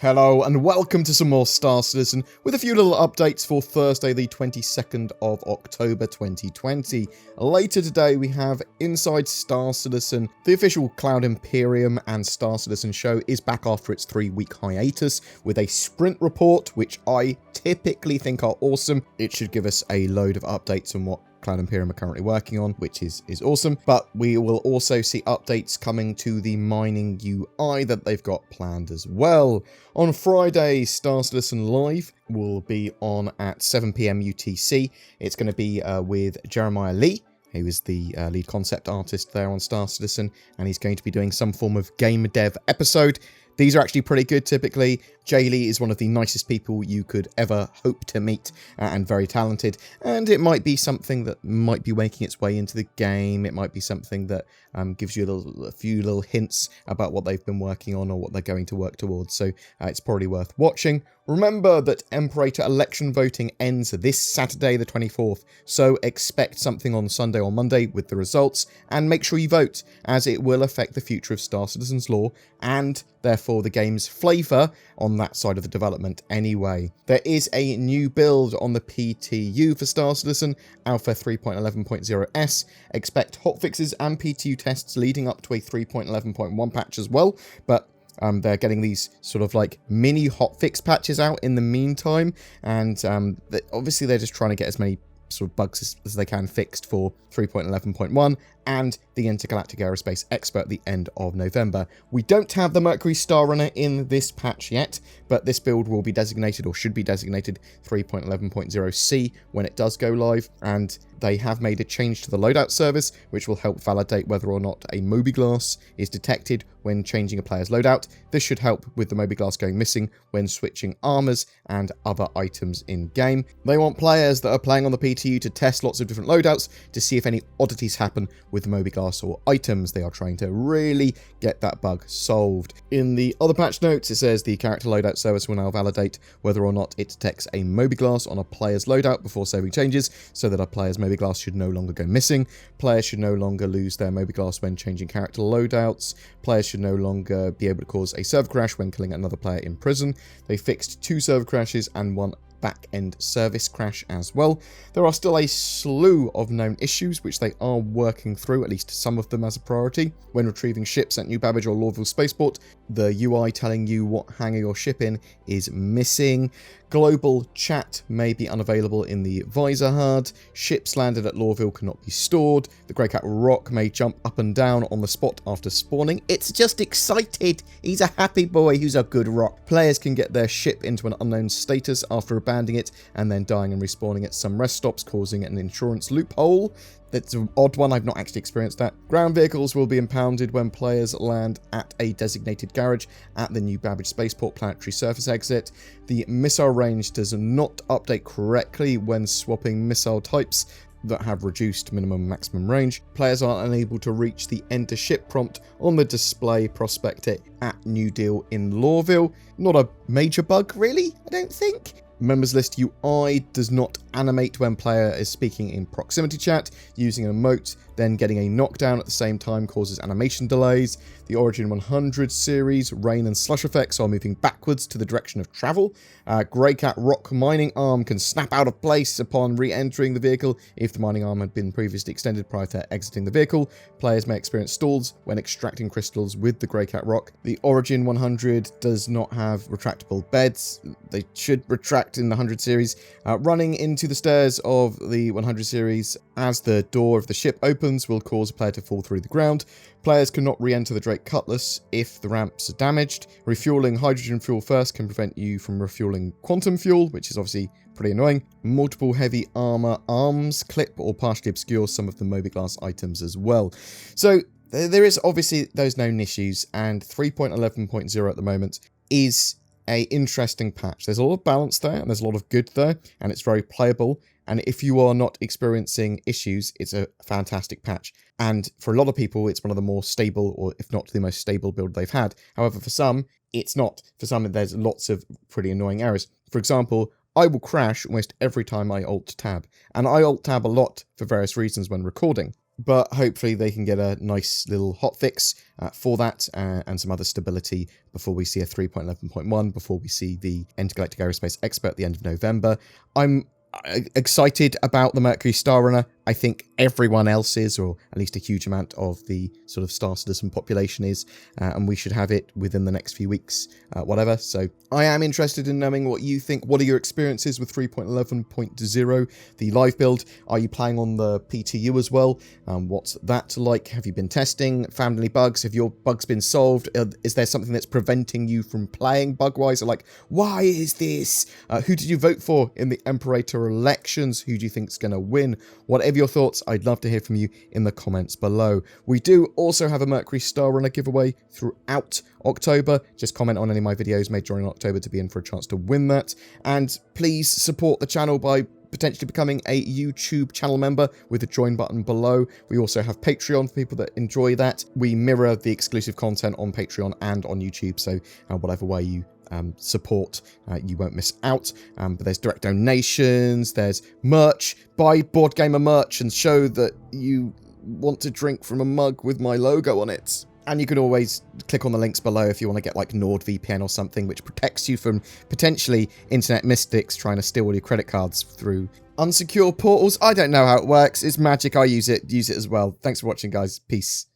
Hello and welcome to some more Star Citizen with a few little updates for Thursday the 22nd of October 2020. Later today we have Inside Star Citizen. The official Cloud Imperium and Star Citizen show is back after its 3-week hiatus with a sprint report, which I typically think are awesome. It should give us a load of updates on what Cloud Imperium are currently working on, which is awesome. But we will also see updates coming to the mining UI that they've got planned as well. On Friday, Star Citizen Live will be on at 7 PM UTC. It's going to be with Jeremiah Lee. He was the lead concept artist there on Star Citizen, and he's going to be doing some form of game dev episode. These are actually pretty good typically. Jay Lee is one of the nicest people you could ever hope to meet and very talented. And it might be something that might be making its way into the game. It might be something that gives you a few little hints about what they've been working on or what they're going to work towards. So it's probably worth watching. Remember that Imperator election voting ends this Saturday the 24th. So expect something on Sunday or Monday with the results. And make sure you vote, as it will affect the future of Star Citizen's lore and therefore the game's flavour on that side of the development anyway. There is a new build on the PTU for Star Citizen, Alpha 3.11.0S. Expect hotfixes and PTU tests leading up to a 3.11.1 patch as well, but they're getting these sort of like mini hotfix patches out in the meantime, and obviously they're just trying to get as many sort of bugs as they can fixed for 3.11.1 and the Intergalactic Aerospace Expo at the end of November. We don't have the Mercury Star Runner in this patch yet, but this build will be designated, or should be designated, 3.11.0C when it does go live, and they have made a change to the loadout service, which will help validate whether or not a Mobiglass is detected when changing a player's loadout. This should help with the Mobiglass going missing when switching armors and other items in-game. They want players that are playing on the PTU to test lots of different loadouts to see if any oddities happen with the Mobiglass or items. They are trying to really get that bug solved. In the other patch notes, it says the character loadout service will now validate whether or not it detects a Mobiglass on a player's loadout before saving changes, so that a player's Mobiglass should no longer go missing. Players should no longer lose their Mobiglass when changing character loadouts. Players should no longer be able to cause a server crash when killing another player in prison. They fixed 2 server crashes and 1 back-end service crash as well. There are still a slew of known issues which they are working through, at least some of them as a priority. When retrieving ships at New Babbage or Lorville Spaceport, the UI telling you what hangar your ship in is missing. Global chat may be unavailable in the visor HUD. Ships landed at Lorville cannot be stored. The Grey Cat Rock may jump up and down on the spot after spawning. It's just excited. He's a happy boy who's a good rock. Players can get their ship into an unknown status after abandoning it and then dying and respawning at some rest stops, causing an insurance loophole. That's an odd one, I've not actually experienced that. Ground vehicles will be impounded when players land at a designated garage at the New Babbage Spaceport planetary surface exit. The missile range does not update correctly when swapping missile types that have reduced minimum and maximum range. Players are unable to reach the enter ship prompt on the display prospector at New Deal in Lorville. Not a major bug really, I don't think. Members list UI does not animate when player is speaking in proximity chat. Using an emote, then getting a knockdown at the same time causes animation delays. The Origin 100 series rain and slush effects are moving backwards to the direction of travel. Grey Cat Rock mining arm can snap out of place upon re-entering the vehicle if the mining arm had been previously extended prior to exiting the vehicle. Players may experience stalls when extracting crystals with the Grey Cat Rock. The Origin 100 does not have retractable beds. They should retract in the 100 series. Running into the stairs of the 100 series as the door of the ship opens will cause a player to fall through the ground. Players cannot re-enter the Drake Cutlass if the ramps are damaged. Refueling hydrogen fuel first can prevent you from refueling quantum fuel, which is obviously pretty annoying. Multiple heavy armor arms clip or partially obscure some of the Mobiglass items as well. So there is obviously those known issues, and 3.11.0 at the moment is a interesting patch. There's a lot of balance there, and there's a lot of good there, and it's very playable. And if you are not experiencing issues, it's a fantastic patch. And for a lot of people, it's one of the more stable, or if not the most stable build they've had. However, for some, it's not. For some, there's lots of pretty annoying errors. For example, I will crash almost every time I Alt-Tab. And I Alt-Tab a lot for various reasons when recording. but hopefully they can get a nice little hotfix for that and some other stability before we see a 3.11.1, before we see the Intergalactic Aerospace Expo at the end of November. I'm excited about the Mercury Star Runner. I think everyone else is, or at least a huge amount of the sort of Star Citizen population is, and we should have it within the next few weeks, whatever. So I am interested in knowing what you think. What are your experiences with 3.11.0, the live build? Are you playing on the PTU as well? What's that like? Have you been testing? Found any bugs? Have your bugs been solved? Is there something that's preventing you from playing bug-wise? Or like, why is this? Who did you vote for in the Imperator elections? Who do you think is going to win? Whatever your thoughts, I'd love to hear from you in the comments below. We do also have a Mercury Star Runner giveaway throughout October. Just comment on any of my videos made during October to be in for a chance to win that. And please support the channel by potentially becoming a YouTube channel member with the join button below. We also have Patreon for people that enjoy that. We mirror the exclusive content on Patreon and on YouTube, so whatever way you support, you won't miss out. But there's direct donations, there's merch. Buy BoredGamer merch and show that you want to drink from a mug with my logo on it. And you can always click on the links below if you want to get like NordVPN or something, which protects you from potentially internet mystics trying to steal all your credit cards through unsecure portals. I don't know how it works. It's magic. I use it as well. Thanks for watching, guys. Peace.